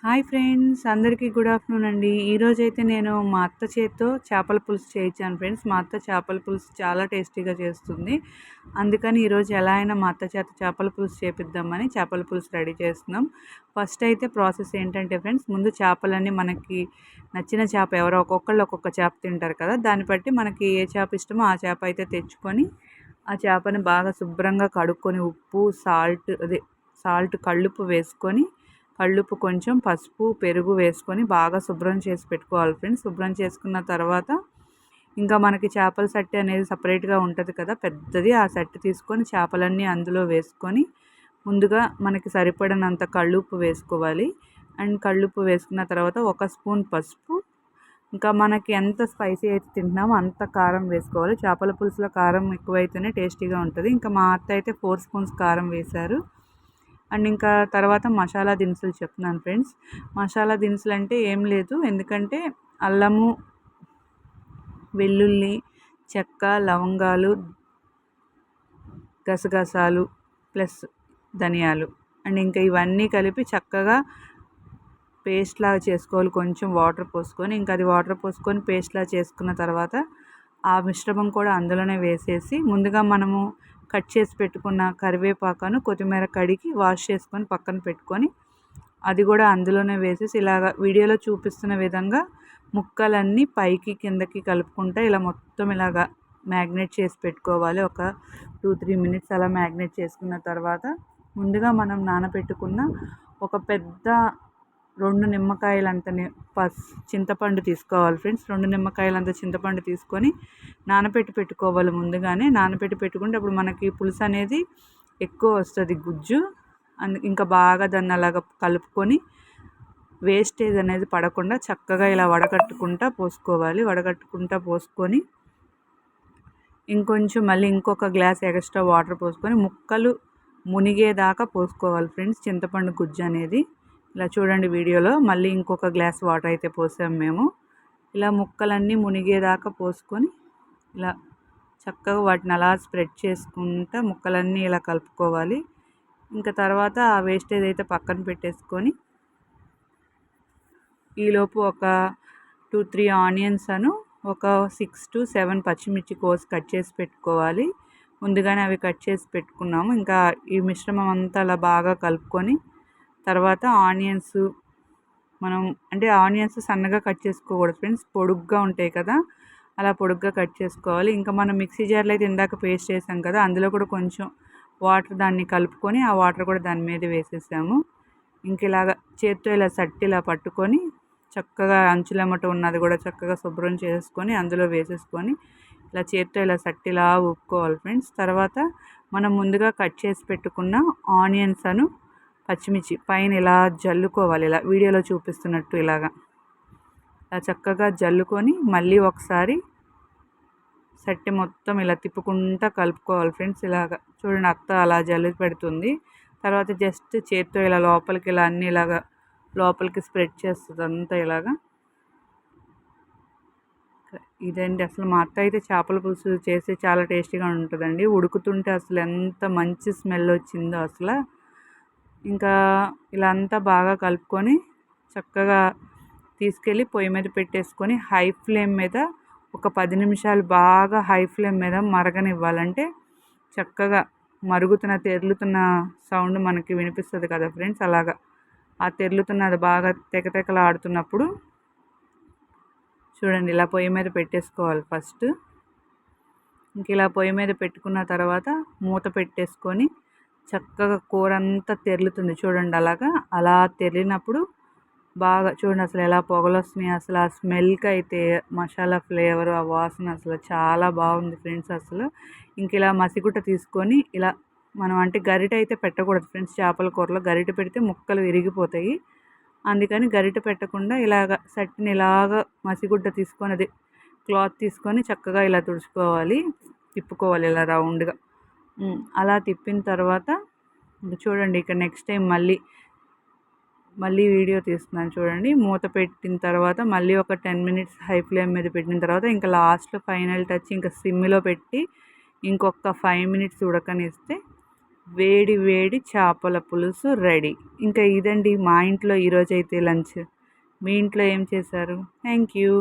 Hi friends, అందరికీ good afternoon అండి. ఈరోజైతే నేను మా అత్త చేత్తో చేపల పులుసు చేయించాను ఫ్రెండ్స్. మా అత్త చేపల పులుసు చాలా టేస్టీగా చేస్తుంది. అందుకని ఈరోజు ఎలా అయినా మా అత్త చేత చేపల పులుసు చేపిద్దామని చేపల పులుసు రెడీ చేస్తున్నాం. ఫస్ట్ అయితే ప్రాసెస్ ఏంటంటే ఫ్రెండ్స్, ముందు చేపలన్నీ మనకి నచ్చిన చేప ఎవరో ఒక్కొక్కళ్ళు ఒక్కొక్క చేప తింటారు కదా, దాన్ని బట్టి మనకి ఏ చేప ఇష్టమో ఆ చేప అయితే తెచ్చుకొని ఆ చేపని బాగా శుభ్రంగా కడుక్కొని ఉప్పు సాల్ట్ కల్లుప్పు వేసుకొని కల్లుప్పు కొంచెం పసుపు పెరుగు వేసుకొని బాగా శుభ్రం చేసి పెట్టుకోవాలి ఫ్రెండ్స్. శుభ్రం చేసుకున్న తర్వాత ఇంకా మనకి చేపల సట్టి అనేది సపరేట్గా ఉంటుంది కదా పెద్దది, ఆ సట్టి తీసుకొని చేపలన్నీ అందులో వేసుకొని ముందుగా మనకి సరిపడినంత కల్లుప్పు వేసుకోవాలి. అండ్ కల్లుప్పు వేసుకున్న తర్వాత 1 స్పూన్ పసుపు, ఇంకా మనకి ఎంత స్పైసీ అయితే తింటున్నామో అంత కారం వేసుకోవాలి. చేపల పులుసులో కారం ఎక్కువైతేనే టేస్టీగా ఉంటుంది. ఇంకా మా అత్త అయితే 4 స్పూన్స్ కారం వేశారు. అండ్ ఇంకా తర్వాత మసాలా దినుసులు చెప్తున్నాను ఫ్రెండ్స్. మసాలా దినుసులు అంటే ఏం లేదు, ఎందుకంటే అల్లము, వెల్లుల్లి, చెక్క, లవంగాలు, గసగసాలు ప్లస్ ధనియాలు అండ్ ఇంకా ఇవన్నీ కలిపి చక్కగా పేస్ట్ లాగా చేసుకోవాలి. కొంచెం వాటర్ పోసుకొని, ఇంకా అది వాటర్ పోసుకొని పేస్ట్ లాగా చేసుకున్న తర్వాత ఆ మిశ్రమం కూడా అందులోనే వేసేసి ముందుగా మనము కట్ చేసి పెట్టుకున్న కరివేపాకును కొత్తిమీర కడిగి వాష్ చేసుకొని పక్కన పెట్టుకొని అది కూడా అందులోనే వేసేసి ఇలాగ వీడియోలో చూపిస్తున్న విధంగా ముక్కలన్నీ పైకి కిందకి కలుపుకుంటా ఇలా మొత్తం ఇలాగా మ్యాగ్నేట్ చేసి పెట్టుకోవాలి. ఒక 2-3 మినిట్స్ అలా మ్యాగ్నేట్ చేసుకున్న తర్వాత ముందుగా మనం నానబెట్టుకున్న ఒక పెద్ద 2 నిమ్మకాయలంత చింతపండు తీసుకోవాలి ఫ్రెండ్స్. 2 నిమ్మకాయలంత చింతపండు తీసుకొని నానబెట్టి పెట్టుకోవాలి. ముందుగానే నానబెట్టి పెట్టుకుంటే అప్పుడు మనకి పులుసు అనేది ఎక్కువ వస్తుంది, గుజ్జు. ఇంకా బాగా దాన్ని అలాగా కలుపుకొని వేస్టేజ్ అనేది పడకుండా చక్కగా ఇలా వడగట్టుకుంటా పోసుకొని ఇంకొంచెం మళ్ళీ ఇంకొక గ్లాస్ ఎక్స్ట్రా వాటర్ పోసుకొని ముక్కలు మునిగేదాకా పోసుకోవాలి ఫ్రెండ్స్. చింతపండు గుజ్జు అనేది ఇలా చూడండి వీడియోలో. మళ్ళీ ఇంకొక గ్లాస్ వాటర్ అయితే పోసాము మేము. ఇలా ముక్కలన్నీ మునిగేదాకా పోసుకొని ఇలా చక్కగా వాటిని అలా స్ప్రెడ్ చేసుకుంటా ముక్కలన్నీ ఇలా కలుపుకోవాలి. ఇంకా తర్వాత ఆ వేస్టేజ్ అయితే పక్కన పెట్టేసుకొని ఈలోపు ఒక 2-3 ఆనియన్స్ ఒక 6-7 పచ్చిమిర్చి కోసి కట్ చేసి పెట్టుకోవాలి. ముందుగానే అవి కట్ చేసి పెట్టుకున్నాము. ఇంకా ఈ మిశ్రమం అంతా అలా బాగా కలుపుకొని తర్వాత ఆనియన్స్ సన్నగా కట్ చేసుకోకూడదు ఫ్రెండ్స్, పొడుగ్గా ఉంటాయి కదా, అలా పొడుగ్గా కట్ చేసుకోవాలి. ఇంకా మనం మిక్సీ జార్లో అయితే ఇందాక పేస్ట్ చేసాం కదా, అందులో కూడా కొంచెం వాటర్ దాన్ని కలుపుకొని ఆ వాటర్ కూడా దాని మీద వేసేసాము. ఇంక ఇలాగ చేత్తో ఇలా సట్టి ఇలా పట్టుకొని చక్కగా అంచులెమ్మట ఉన్నది కూడా చక్కగా శుభ్రం చేసుకొని అందులో వేసేసుకొని ఇలా చేత్తో ఇలా సట్టిలా ఊపుకోవాలి ఫ్రెండ్స్. తర్వాత మనం ముందుగా కట్ చేసి పెట్టుకున్న ఆనియన్స్ పచ్చిమిర్చి పైన ఇలా జల్లుకోవాలి. ఇలా వీడియోలో చూపిస్తున్నట్టు ఇలాగా ఇలా చక్కగా జల్లుకొని మళ్ళీ ఒకసారి సట్టి మొత్తం ఇలా తిప్పుకుంటా కలుపుకోవాలి ఫ్రెండ్స్. ఇలాగా చూడండి, అత్త అలా జల్లి పెడుతుంది. తర్వాత జస్ట్ చేత్తో ఇలా లోపలికి ఇలా అన్నీ ఇలాగా లోపలికి స్ప్రెడ్ చేస్తుంది అంతా ఇలాగా. ఇదండి అసలు మా అత్త అయితే చేపల పులుసు చేసి చాలా టేస్టీగా ఉంటుందండి. ఉడుకుతుంటే అసలు ఎంత మంచి స్మెల్ వచ్చిందో అసలు. ఇంకా ఇలా అంతా బాగా కలుపుకొని చక్కగా తీసుకెళ్ళి పొయ్యి మీద పెట్టేసుకొని హై ఫ్లేమ్ మీద ఒక 10 నిమిషాలు బాగా హై ఫ్లేమ్ మీద మరగనివ్వాలంటే చక్కగా తెరులుతున్న సౌండ్ మనకి వినిపిస్తుంది కదా ఫ్రెండ్స్. అలాగా ఆ తెరులుతున్నది బాగా తెకతెకలాడుతున్నప్పుడు చూడండి ఇలా పొయ్యి మీద పెట్టేసుకోవాలి ఫస్ట్. ఇంక ఇలా పొయ్యి మీద పెట్టుకున్న తర్వాత మూత పెట్టేసుకొని చక్కగా కూర అంతా తెరులుతుంది చూడండి. అలా తెరిలినప్పుడు బాగా చూడండి అసలు ఎలా పొగలు వస్తున్నాయి. అసలు ఆ స్మెల్కి అయితే మసాలా ఫ్లేవర్, ఆ వాసన అసలు చాలా బాగుంది ఫ్రెండ్స్ అసలు. ఇంక ఇలా మసిగుట్ట తీసుకొని ఇలా మనం అంటే గరిటె అయితే పెట్టకూడదు ఫ్రెండ్స్. చేపల కూరలో గరిటె పెడితే ముక్కలు విరిగిపోతాయి. అందుకని గరిటె పెట్టకుండా ఇలాగ సట్టిని ఇలాగ మసిగుడ్డ తీసుకొని అది క్లాత్ తీసుకొని చక్కగా ఇలా తిప్పుకోవాలి ఇలా రౌండ్గా. అలా తిప్పిన తర్వాత చూడండి ఇక నెక్స్ట్ టైం మళ్ళీ వీడియో తీస్తున్నాను చూడండి. మూత పెట్టిన తర్వాత మళ్ళీ ఒక 10 మినిట్స్ హై ఫ్లేమ్ మీద పెట్టిన తర్వాత ఇంకా లాస్ట్లో ఫైనల్ టచ్ ఇంకా సిమ్లో పెట్టి ఇంకొక 5 మినిట్స్ ఉడకనిస్తే వేడి వేడి చేపల పులుసు రెడీ. ఇంకా ఇదండి మా ఇంట్లో ఈరోజైతే లంచ్. మీ ఇంట్లో ఏం చేశారు? Thank you.